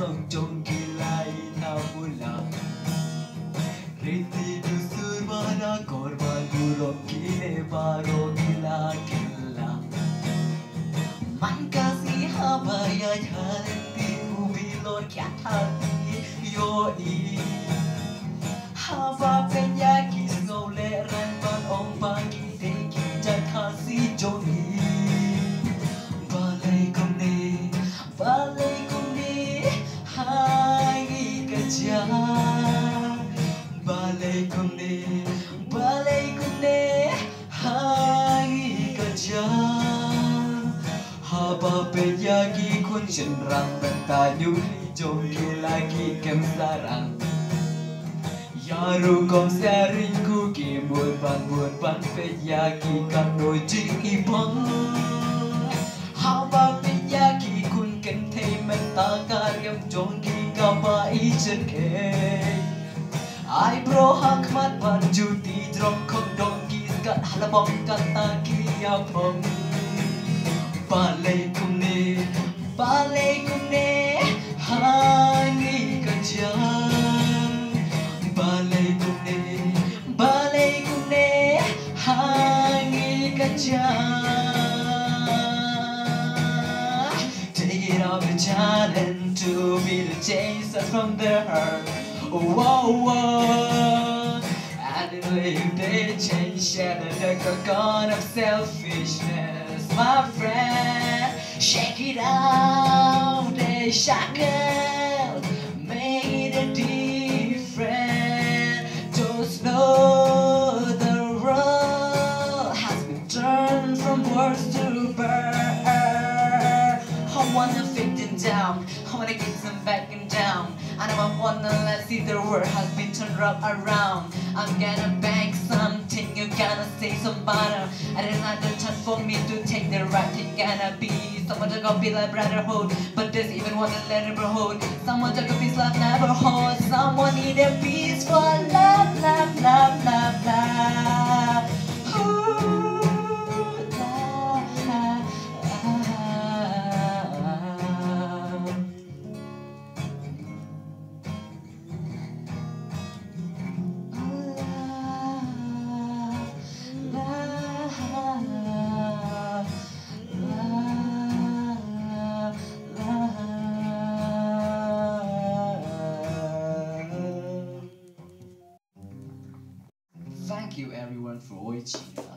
hong jong kilai tabulang riti dusur mana korban buruk kine baroh gila kilang man kasih habaya hati ubilor hati yoi hava penyakit ngoleran ban ong pagi deki jat khasi jongi balei kumne hai kerja balei kumne hai kerja haba penyakit kun jenrang bentanyuri jongi lagi kem sarang Yaru kom seringku ki buat ban peyaki kan no jingim haba peyaki kun kentei menta karyam jong ki kaba ijen Kaei ai bro hakmat ban juti drong kong dong ki skat halabong kata kriya pom balei kumne hangi kerja balei kumne hangi kerja take it off the challenge to be the chaser from the heart whoa and if they change shadow the cocoon of selfishness my friend shake it out they shackle make it a different just know the world has been turned from words to bird I wanna fit them down I wanna get them back and down I know I wanna let's see the world has been turned around I'm gonna bang something you gonna say somebody I don't have the chance for me to take the right thing gonna be someone to go be like brotherhood but there's even one to let it hold someone to go peace love never hold someone need a peace for love Ooh, Thank you everyone for watching.